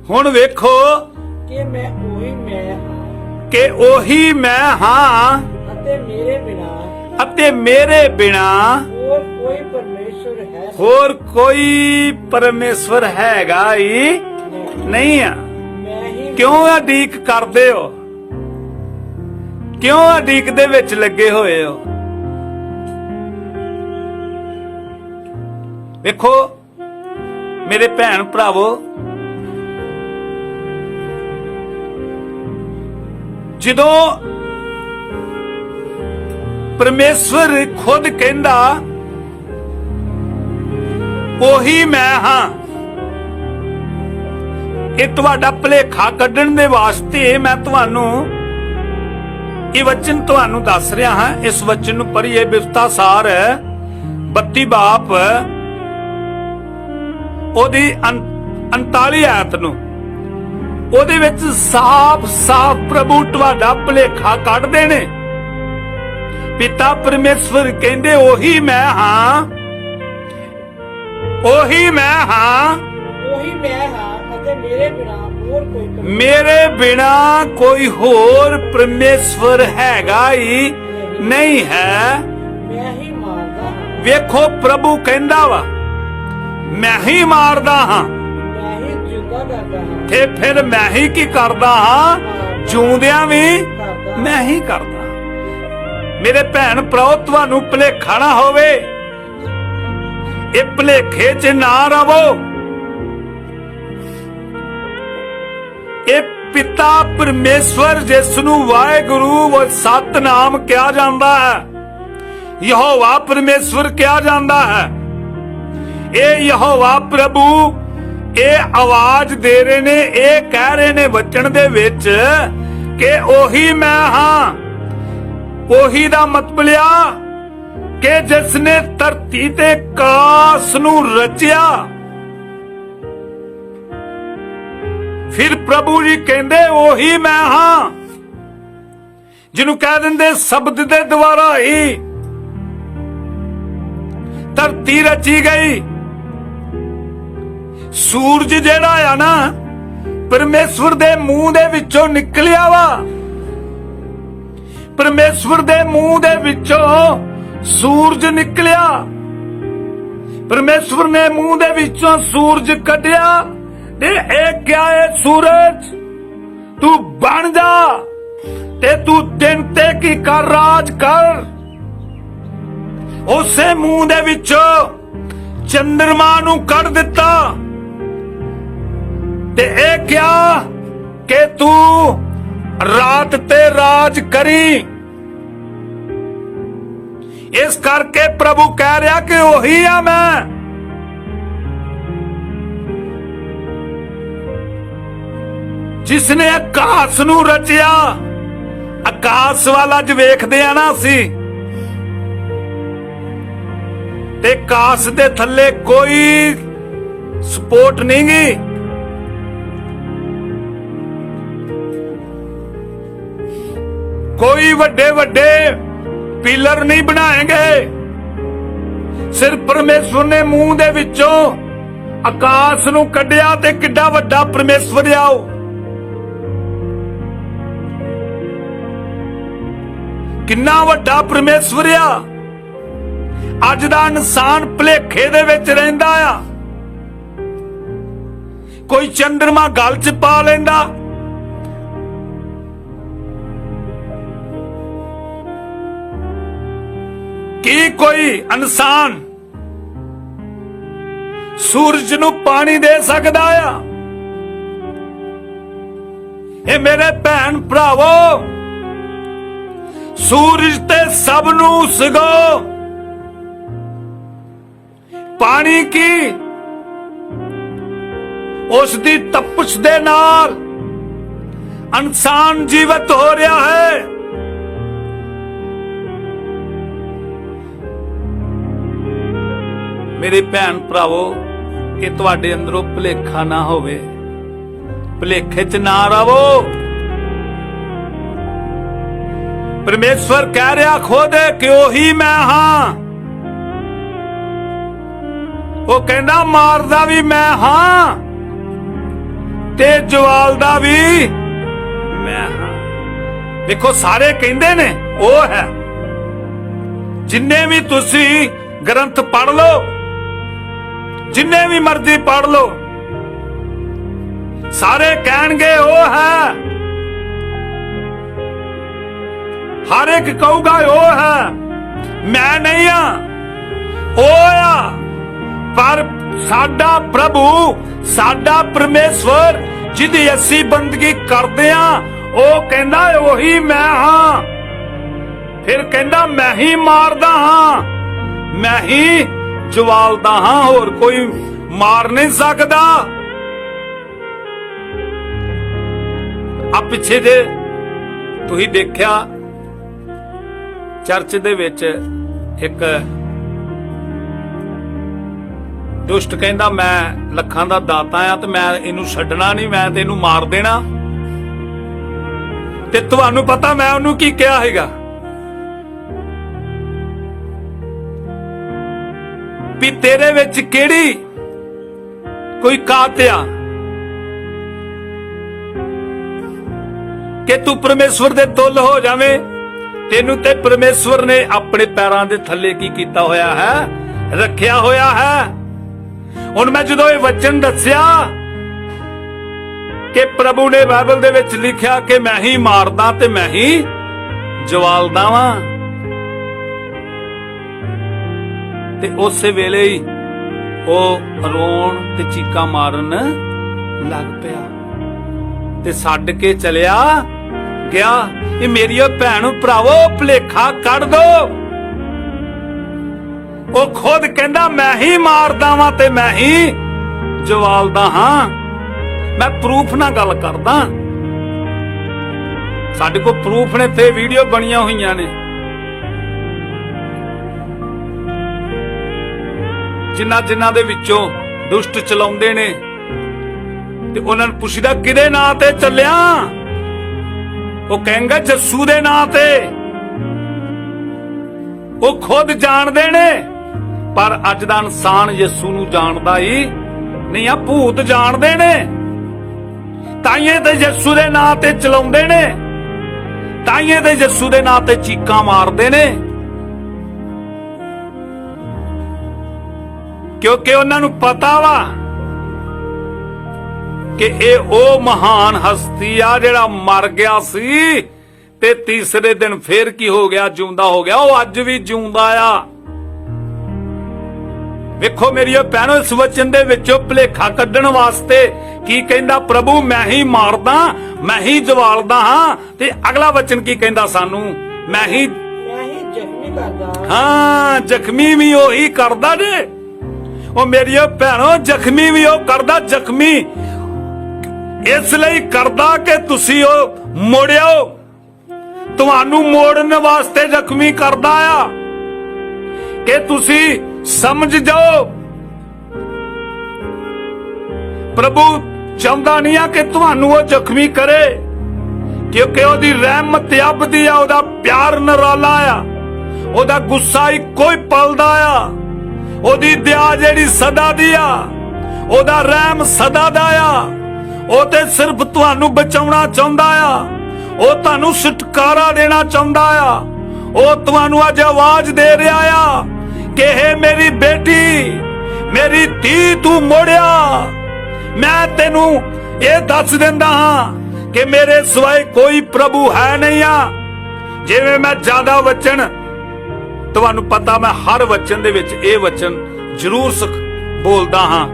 हुण वेखो कि मैं ओही मैं हां कि ओही मैं हां अते मेरे बिना और कोई परमेश्वर है होर कोई परमेश्वर हैगा ही नहीं है। मैं ही क्यों अडीक करदे हो? क्यों अडीक दे विच लगे होए हो? वेखो मेरे भैन भरावो, जदों परमेश्वर खुद कहंदा ओही मैं हां, ये तुहाडा भुलेखा कड्ढण दे वास्ते मैं तुहानू ये वचन तुहानू दस रहा हां। इस वचन नू पढ़िए बिपता सार 32 बाप ओदी 39 आयत नू, ओदे विच साफ साफ प्रभु तुहाडा भुलेखा कड्ढदे ने। पिता परमेश्वर कहंदे ओही मैं हां, ओही मैं हां, ओही मैं हां अते मेरे बिना कोई होर परमेश्वर हैगा ही नहीं है। मैं ही मारदा हां। वेखो प्रभु कहंदा वा मैं ही मारदा हां मैं ही जिंदा करदा हां ते फिर मैं ही की करदा हां, जिउंदियां भी मैं ही करदा। मेरे भैन भराओ तुहानू भुलेखा ना होवे, ये भुलेखे च ना रवो। ये पिता परमेश्वर जिसनू वाहेगुरु व सतनाम कहा जाता है, यहोवा परमेश्वर कहा जाता है, ये यहोवा प्रभु ये आवाज दे रहे ने, ये कह रहे ने वचन दे विच कि ओही मैं हां। ओही दा मतलब लिया कि जिसने धरती ते कास नू रचिया। फिर प्रभु जी कहंदे ओही मैं हां, जिन्हों कह देंदे शब्द दे द्वारा ही धरती रची गई। सूरज जेड़ा आ ना परमेश्वर दे मुंह दे विचों निकलिया वा। परमेश्वर दे मुंह दे विचों सूरज निकलिया। परमेश्वर ने मुंह दे विचों सूरज कढ़िया ते एक क्या है सूरज तू बन जा ते तू दिन ते की कर राज कर। उसे मुंह दे विचों चंद्रमा नू कढ़ दिता ते एक क्या के तू रात ते राज करी। इस करके प्रभु कह रहा कि वही आ मैं। जिसने आकाश नू रचिया, आकाश वाला ज वेखदे आ ना असी ते आकाश दे थल्ले कोई सपोर्ट नहीं गी। कोई वड्डे वड्डे पिलर नहीं बनाएंगे। सिर्फ परमेश्वर ने मुंह दे विचों आकाश नू कढ़िया ते किड्डा वड्डा परमेश्वर आओ। किन्ना वड्डा परमेश्वर आ। अज दा इंसान भुलेखे दे विच रहिंदा आ। कोई चंद्रमा गल च पा लैंदा, की कोई इंसान सूरज नू पानी दे सकदा आ? ए मेरे भैन भरावो, सूरज ते सब नू सगो पानी की उस दी तपश दे नाल इंसान जीवित हो रहा है। मेरे भैन भरावो, ये तुहाडे अंदरों भुलेखा ना होवे, भुलेखे च ना रवो। परमेश्वर कह रहा खुद कि ओही मैं हां। वो कहना मारदा भी मैं हां ਤੇ ਜਵਾਲਦਾ ਵੀ ਮੈਂ ਹਾਂ। ਦੇਖੋ ਸਾਰੇ ਕਹਿੰਦੇ ਨੇ ਉਹ ਹੈ। ਜਿੰਨੇ ਵੀ ਤੁਸੀਂ ਗ੍ਰੰਥ ਪੜ੍ਹ ਲਓ, ਜਿੰਨੇ ਵੀ ਮਰਜ਼ੀ ਪੜ੍ਹ ਲਓ, ਸਾਰੇ ਕਹਿਣਗੇ ਉਹ ਹੈ। ਹਰ ਇੱਕ ਕਹੂਗਾ ਉਹ ਹੈ, ਮੈਂ ਨਹੀਂ ਆ, ਉਹ ਆ। ਪਰ ਸਾਡਾ ਪ੍ਰਭੂ, ਸਾਡਾ ਪਰਮੇਸ਼ਵਰ ਜਿਹਦੀ ਅਸੀਂ ਬੰਦਗੀ ਕਰਦੇ ਆ, ਉਹ ਕਹਿੰਦਾ ਉਹੀ ਮੈਂ ਹਾਂ। ਫਿਰ ਕਹਿੰਦਾ ਮੈਂ ਹੀ ਮਾਰਦਾ ਹਾਂ, ਮੈਂ ਹੀ ਜਵਾਲਦਾ ਹਾਂ, ਹੋਰ ਕੋਈ ਮਾਰ ਨਹੀਂ ਸਕਦਾ। ਆ ਪਿੱਛੇ ਜੇ ਤੁਸੀਂ ਦੇਖਿਆ ਚਰਚ ਦੇ ਵਿੱਚ ਇੱਕ ਦੁਸ਼ਟ ਕਹਿੰਦਾ ਮੈਂ ਲੱਖਾਂ ਦਾ ਦਾਤਾ ਆ ਤੇ ਮੈਂ ਇਹਨੂੰ ਛੱਡਣਾ ਨਹੀਂ, ਮੈਂ ਤੇ ਇਹਨੂੰ ਮਾਰ ਦੇਣਾ। ਤੇ ਤੁਹਾਨੂੰ ਪਤਾ ਮੈਂ ਉਹਨੂੰ ਕੀ ਕਿਹਾ ਹੈਗਾ? ਵੀ ਤੇਰੇ ਵਿੱਚ ਕਿਹੜੀ ਕੋਈ ਕਾਤ ਆ ਕਿ ਤੂੰ ਪਰਮੇਸ਼ਵਰ ਦੇ ਤੁੱਲ ਹੋ ਜਾਵੇਂ? ਤੈਨੂੰ ਤੇ ਪਰਮੇਸ਼ਵਰ ਨੇ ਆਪਣੇ ਪੈਰਾਂ ਦੇ ਥੱਲੇ ਕੀ ਕੀਤਾ ਹੋਇਆ ਹੈ? ਰੱਖਿਆ ਹੋਇਆ ਹੈ। ਹੁਣ ਮੈਂ ਜਦੋਂ ਇਹ ਵਚਨ ਦੱਸਿਆ ਕਿ ਪ੍ਰਭੂ ਨੇ ਬਾਈਬਲ ਦੇ ਵਿੱਚ ਲਿਖਿਆ ਕਿ ਮੈਂ ਹੀ ਮਾਰਦਾ ਤੇ ਮੈਂ ਹੀ ਜਵਾਲਦਾ ਵਾਂ, ਤੇ ਉਸੇ ਵੇਲੇ ਹੀ ਉਹ ਰੋਣ ਤੇ ਚੀਕਾਂ ਮਾਰਨ ਲੱਗ ਪਿਆ ਤੇ ਛੱਡ ਕੇ ਚਲਿਆ ਗਿਆ। ਇਹ ਮੇਰੀਓ ਭੈਣ ਭਰਾਵੋ, ਭੁਲੇਖਾ ਕੱਢ ਦੋ। ਉਹ ਖੁਦ ਕਹਿੰਦਾ ਮੈਂ ਹੀ ਮਾਰਦਾ ਵਾਂ ਤੇ ਮੈਂ ਹੀ ਜਵਾਲਦਾ ਹਾਂ। ਮੈਂ ਪ੍ਰੂਫ ਨਾਲ ਗੱਲ ਕਰਦਾ, ਸਾਡੇ ਕੋਲ ਪ੍ਰੂਫ ਨੇ ਤੇ ਵੀਡੀਓ ਬਣੀਆਂ ਹੋਈਆਂ ਨੇ। ਜਿਨ੍ਹਾਂ ਦੇ ਵਿੱਚੋਂ ਦੁਸ਼ਟ ਚਲਾਉਂਦੇ ਨੇ ਤੇ ਉਹਨਾਂ ਨੂੰ ਪੁੱਛਦਾ ਕਿਹਦੇ ਨਾਂ ਤੇ ਚੱਲਿਆ? ਉਹ ਕਹਿੰਗਾ ਯਿਸੂ ਦੇ ਨਾਂ ਤੇ। ਉਹ ਖੁਦ ਜਾਣਦੇ ਨੇ, ਪਰ ਅੱਜ ਦਾ ਇਨਸਾਨ ਯਿਸੂ ਨੂੰ ਜਾਣਦਾ ਹੀ ਨਹੀਂ ਆ। ਭੂਤ ਜਾਣਦੇ ਨੇ, ਤਾਈਏ ਤੇ ਯਿਸੂ ਦੇ ਨਾਂ ਤੇ ਚਲਾਉਂਦੇ ਨੇ, ਤਾਈਏ ਤੇ ਯਿਸੂ ਦੇ ਨਾਂ ਤੇ ਚੀਕਾਂ ਮਾਰਦੇ ਨੇ, ਕਿਉਂਕਿ ਉਹਨਾਂ ਨੂੰ ਪਤਾ ਵਾ ਕਿ ਇਹ ਉਹ ਮਹਾਨ ਹਸਤੀ ਆ ਜਿਹੜਾ ਮਰ ਗਿਆ ਸੀ ਤੇ ਤੀਸਰੇ ਦਿਨ ਫੇਰ ਕੀ ਹੋ ਗਿਆ? ਜਿਉਂਦਾ ਹੋ ਗਿਆ। ਉਹ ਅੱਜ ਵੀ ਜਿਉਂਦਾ ਆ। ਵੇਖੋ ਮੇਰੀਓ ਭੈਣੋ, ਇਸ ਵਚਨ ਦੇ ਵਿੱਚੋਂ ਭੁਲੇਖਾ ਕੱਢਣ ਵਾਸਤੇ ਕੀ ਕਹਿੰਦਾ ਪ੍ਰਭੂ? ਮੈਂ ਹੀ ਮਾਰਦਾ, ਮੈਂ ਹੀ ਜਵਾਲਦਾ ਹਾਂ। ਤੇ ਅਗਲਾ ਵਚਨ ਕੀ ਕਹਿੰਦਾ ਸਾਨੂੰ? ਮੈਂ ਹੀ ਜ਼ਖਮੀ ਕਰਦਾ। ਹਾਂ, ਜ਼ਖਮੀ ਵੀ ਉਹੀ ਕਰਦਾ ਨੇ। ਉਹ ਮੇਰੀਓ ਭੈਣੋ, ਜ਼ਖਮੀ ਵੀ ਉਹ ਕਰਦਾ। ਜ਼ਖਮੀ ਇਸ ਲਈ ਕਰਦਾ ਕਿ ਤੁਸੀਂ ਉਹ ਮੋੜਿਓ, ਤੁਹਾਨੂੰ ਮੋੜਨ ਵਾਸਤੇ ਜ਼ਖਮੀ ਕਰਦਾ ਆ ਕਿ ਤੁਸੀਂ ਸਮਝ ਜਾਓ। ਪ੍ਰਭੂ ਚਾਹੁੰਦਾ ਨਹੀਂ ਆ ਕਿ ਤੁਹਾਨੂੰ ਉਹ ਜ਼ਖਮੀ ਕਰੇ, ਕਿਉਂਕਿ ਉਹਦੀ ਰਹਿਮਤ ਅਬਦੀ ਆ, ਉਹਦਾ ਪਿਆਰ ਨਿਰਾਲਾ ਆ, ਉਹਦਾ ਗੁੱਸਾ ਇੱਕੋ ਹੀ ਪਲਦਾ ਆ, ਉਹਦੀ ਦਇਆ ਜਿਹੜੀ ਸਦਾ ਦੀ ਆ, ਉਹਦਾ ਰਹਿਮ ਸਦਾ ਦਾ ਆ। ਉਹ ਤੇ ਸਿਰਫ ਤੁਹਾਨੂੰ ਬਚਾਉਣਾ ਚਾਹੁੰਦਾ ਆ, ਉਹ ਤੁਹਾਨੂੰ ਛੁਟਕਾਰਾ ਦੇਣਾ ਚਾਹੁੰਦਾ ਆ। ਉਹ ਤੁਹਾਨੂੰ ਅੱਜ ਆਵਾਜ਼ ਦੇ ਰਿਹਾ ਆ ਕਿ ਇਹ ਮੇਰੀ ਬੇਟੀ, ਮੇਰੀ ਧੀ, ਤੂੰ ਮੋੜਿਆ। ਮੈਂ ਤੈਨੂੰ ਇਹ ਦੱਸ ਦਿੰਦਾ ਹਾਂ ਕਿ ਮੇਰੇ ਸਿਵਾਏ ਕੋਈ ਪ੍ਰਭੂ ਹੈ ਨਹੀਂ ਆ। ਜਿਵੇਂ ਮੈਂ ਜ਼ਿਆਦਾ ਵਚਨ, ਤੁਹਾਨੂੰ ਪਤਾ ਮੈਂ ਹਰ ਵਚਨ ਦੇ ਵਿੱਚ ਇਹ ਵਚਨ ਜ਼ਰੂਰ ਬੋਲਦਾ ਹਾਂ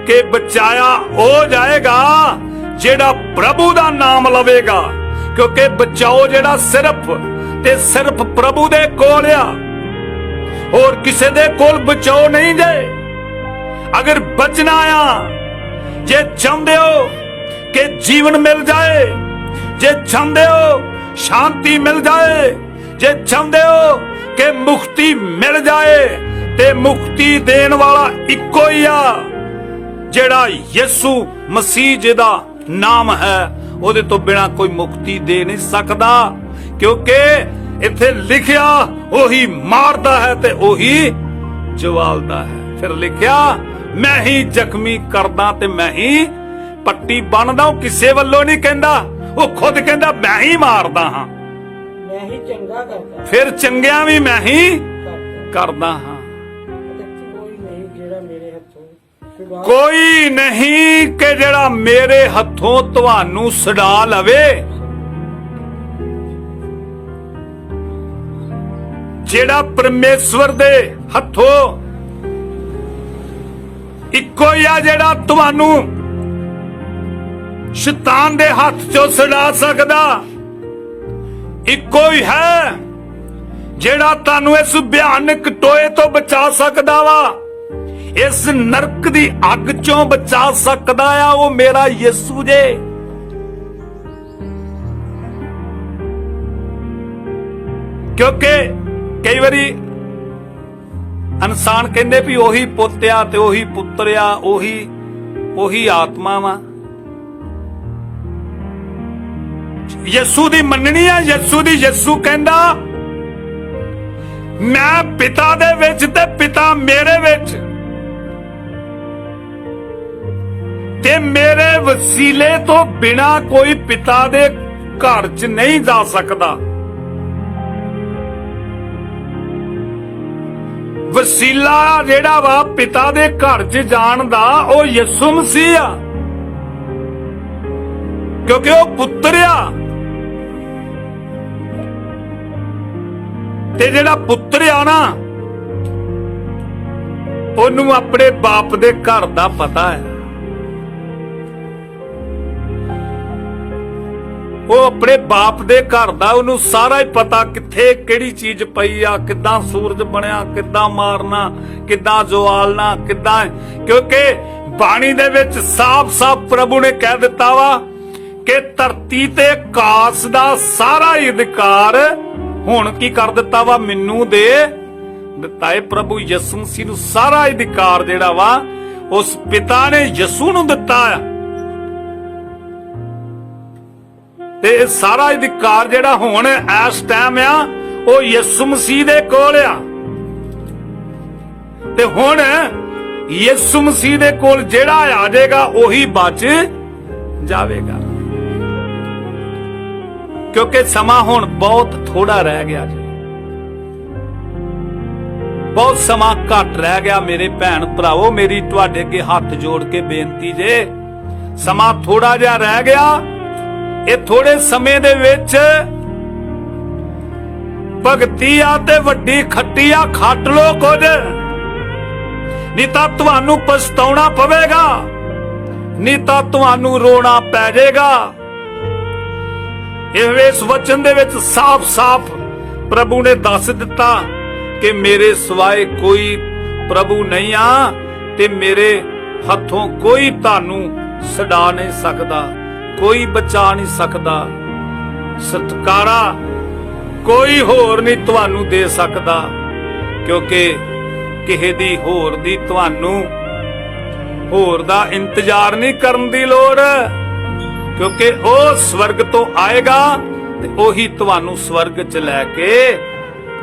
ਕਿ ਬਚਾਇਆ ਹੋ ਜਾਏਗਾ ਜਿਹੜਾ ਪ੍ਰਭੂ ਦਾ ਨਾਮ ਲਵੇਗਾ, ਕਿਉਂਕਿ ਬਚਾਓ ਜਿਹੜਾ ਸਿਰਫ ਤੇ ਸਿਰਫ ਪ੍ਰਭੂ ਦੇ ਕੋਲ ਆ, ਹੋਰ ਕਿਸੇ ਦੇ ਕੋਲ ਬਚਾਓ ਨਹੀਂ ਜੇ। ਅਗਰ ਬਚਣਾ ਆ, ਜੇ ਚਾਹੁੰਦੇ ਹੋ ਕਿ ਜੀਵਨ ਮਿਲ ਜਾਏ, ਜੇ ਚਾਹੁੰਦੇ ਹੋ ਸ਼ਾਂਤੀ ਮਿਲ ਜਾਏ, ਜੇ ਚਾਹੁੰਦੇ ਹੋ ਕਿ ਮੁਕਤੀ ਮਿਲ ਜਾਏ, ਤੇ ਮੁਕਤੀ ਦੇਣ ਵਾਲਾ ਇੱਕੋ ਹੀ ਆ, ਜਿਹੜਾ ਯਿਸੂ ਮਸੀਹ, ਜਿਹਦਾ ਨਾਮ ਹੈ। ਉਹਦੇ ਤੋਂ ਬਿਨਾ ਕੋਈ ਮੁਕਤੀ ਦੇ ਨਹੀਂ ਸਕਦਾ, ਕਿਉਂਕਿ ਇੱਥੇ ਲਿਖਿਆ ਉਹੀ ਮਾਰਦਾ ਹੈ ਤੇ ਉਹੀ ਜਵਾਲਦਾ ਹੈ। ਫਿਰ ਲਿਖਿਆ ਮੈਂ ਹੀ ਜ਼ਖਮੀ ਕਰਦਾ ਤੇ ਮੈਂ ਹੀ ਪੱਟੀ ਬੰਨਦਾ ਉਹ ਕਿਸੇ ਵੱਲੋਂ ਨਹੀਂ ਕਹਿੰਦਾ, ਉਹ ਖੁਦ ਕਹਿੰਦਾ ਮੈਂ ਹੀ ਮਾਰਦਾ ਹਾਂ। ਮੈਂ ਹੀ ਚੰਗਾ ਕਰਦਾ ਫਿਰ ਚੰਗਿਆਂ ਵੀ ਮੈਂ ਹੀ ਕਰਦਾ ਕਰਦਾ ਹਾਂ। ਤੇ ਕੋਈ ਨਹੀਂ ਜਿਹੜਾ ਮੇਰੇ ਹੱਥੋਂ ਛੁਡਾ ਕੋਈ ਨਹੀਂ ਕਿ ਜਿਹੜਾ ਮੇਰੇ ਹੱਥੋਂ ਤੁਹਾਨੂੰ ਛੁਡਾ ਲਵੇ। ਜਿਹੜਾ ਪਰਮੇਸ਼ਵਰ ਦੇ ਹੱਥੋਂ ਇੱਕੋ ਹੀ ਆ ਜਿਹੜਾ ਤੁਹਾਨੂੰ ਸ਼ੈਤਾਨ ਦੇ ਹੱਥ ਚੋਂ ਛੁਡਾ ਸਕਦਾ, ਇੱਕੋ ਹੀ ਹੈ ਜਿਹੜਾ ਤੁਹਾਨੂੰ ਇਸ ਭਿਆਨਕ ਟੋਏ ਤੋਂ ਬਚਾ ਸਕਦਾ ਵਾ, ਇਸ ਨਰਕ ਦੀ ਅੱਗ ਚੋਂ ਬਚਾ ਸਕਦਾ ਆ, ਉਹ ਮੇਰਾ ਯਿਸੂ ਜੇ। ਕਿਉਂਕਿ ਕਈ ਵਾਰੀ ਇਨਸਾਨ ਕਹਿੰਦੇ ਵੀ ਉਹੀ ਪੁੱਤ ਆ ਤੇ ਉਹੀ ਪੁੱਤਰ ਆ, ਉਹੀ ਆਤਮਾ ਵਾ। ਯਿਸੂ ਦੀ ਮੰਨਣੀ ਆ, ਯਿਸੂ ਦੀ। ਯਿਸੂ ਕਹਿੰਦਾ ਮੈਂ ਪਿਤਾ ਦੇ ਵਿੱਚ ਤੇ ਪਿਤਾ ਮੇਰੇ ਵਿੱਚ, ਤੇ ਮੇਰੇ ਵਸੀਲੇ ਤੋਂ ਬਿਨਾ ਕੋਈ ਪਿਤਾ ਦੇ ਘਰ 'ਚ ਨਹੀਂ ਜਾ ਸਕਦਾ। ਵਸੀਲਾ ਜਿਹੜਾ ਵਾ ਪਿਤਾ ਦੇ ਘਰ 'ਚ ਜਾਣ ਦਾ ਉਹ ਯਿਸੂ ਮਸੀਹ ਆ, ਕਿਉਂਕਿ ਉਹ ਪੁੱਤਰ ਆ। ਤੇ ਜਿਹੜਾ ਪੁੱਤਰ ਆ ਨਾ, ਉਹਨੂੰ ਆਪਣੇ ਬਾਪ ਦੇ ਘਰ ਦਾ ਪਤਾ ਹੈ। ਉਹ ਆਪਣੇ ਬਾਪ ਦੇ ਘਰ ਦਾ ਉਹਨੂੰ ਸਾਰਾ ਹੀ ਪਤਾ, ਕਿੱਥੇ ਕਿਹੜੀ ਚੀਜ਼ ਪਈ ਆ, ਕਿੱਦਾਂ ਸੂਰਜ ਬਣਿਆ, ਕਿੱਦਾਂ ਮਾਰਨਾ, ਕਿੱਦਾਂ ਜਵਾਲਣਾ, ਕਿੱਦਾਂ। ਕਿਉਂਕਿ ਬਾਣੀ ਦੇ ਵਿੱਚ ਸਾਫ਼-ਸਾਫ਼ ਪ੍ਰਭੂ ਨੇ ਕਹਿ ਦਿੱਤਾ ਵਾ ਕਿ ਧਰਤੀ ਤੇ ਆਕਾਸ਼ ਦਾ ਸਾਰਾ ਹੀ ਅਧਿਕਾਰ ਹੁਣ ਕੀ ਕਰ ਦਿੱਤਾ ਵਾ, ਮੈਨੂੰ ਦੇ ਦਿੱਤਾ ਹੈ। ਪ੍ਰਭੂ ਯਿਸੂ ਮਸੀਹ ਨੂੰ ਸਾਰਾ ਅਧਿਕਾਰ ਜਿਹੜਾ ਵਾ ਉਸ ਪਿਤਾ ਨੇ ਯਿਸੂ ਨੂੰ ਦਿੱਤਾ ਆ। ਤੇ ਇਹ ਸਾਰਾ ਅਧਿਕਾਰ ਜਿਹੜਾ ਹੁਣ ਇਸ ਟਾਈਮ ਆ ਉਹ ਯਿਸੂ ਮਸੀਹ ਦੇ ਕੋਲ ਆ। ਤੇ ਹੁਣ ਯਿਸੂ ਮਸੀਹ ਦੇ ਕੋਲ ਜਿਹੜਾ ਆ ਜਾਏਗਾ ਉਹੀ ਬਚ ਜਾਵੇਗਾ, ਕਿਉਂਕਿ ਸਮਾਂ ਹੁਣ ਬਹੁਤ ਥੋੜਾ ਰਹਿ ਗਿਆ ਜੀ, ਬਹੁਤ ਸਮਾਂ ਘੱਟ ਰਹਿ ਗਿਆ। ਮੇਰੇ ਭੈਣ ਭਰਾਵੋ, ਮੇਰੀ ਤੁਹਾਡੇ ਅੱਗੇ ਹੱਥ ਜੋੜ ਕੇ ਬੇਨਤੀ ਜੇ, ਸਮਾਂ ਥੋੜਾ ਜਿਹਾ ਰਹਿ ਗਿਆ। ਇਹ ਥੋੜੇ ਸਮੇਂ ਦੇ ਵਿੱਚ ਭਗਤੀ ਆ ਤੇ ਵੱਡੀ ਖੱਟੀ ਆ, ਖੱਟ ਲੋ ਕੁਝ, ਨਹੀਂ ਤਾਂ ਤੁਹਾਨੂੰ ਪਛਤਾਉਣਾ ਪਵੇਗਾ, ਨਹੀਂ ਤਾਂ ਤੁਹਾਨੂੰ ਰੋਣਾ ਪੈ ਜਾਏਗਾ। ਇਸ ਵਚਨ ਦੇ ਵਿੱਚ ਸਾਫ਼-ਸਾਫ਼ ਪ੍ਰਭੂ ਨੇ ਦੱਸ ਦਿੱਤਾ ਕਿ ਮੇਰੇ ਸਿਵਾਏ ਕੋਈ ਪ੍ਰਭੂ ਨਹੀਂ ਆ, ਤੇ ਮੇਰੇ ਹੱਥੋਂ ਕੋਈ ਤੁਹਾਨੂੰ ਛੁਡਾ ਨਹੀਂ ਸਕਦਾ, ਕੋਈ ਬਚਾ ਨਹੀਂ ਸਕਦਾ। ਛੁਟਕਾਰਾ ਕੋਈ ਹੋਰ ਨਹੀਂ ਤੁਹਾਨੂੰ ਦੇ ਸਕਦਾ, ਕਿਉਂਕਿ ਕਿਸੇ ਦੀ ਹੋਰ ਦੀ ਤੁਹਾਨੂੰ ਹੋਰ ਦਾ ਇੰਤਜ਼ਾਰ ਨਹੀਂ ਕਰਨ ਦੀ ਲੋੜ, ਕਿਉਂਕਿ ਉਹ ਸਵਰਗ ਤੋਂ ਆਏਗਾ ਤੇ ਉਹੀ ਤੁਹਾਨੂੰ ਸਵਰਗ 'ਚ ਲੈ ਕੇ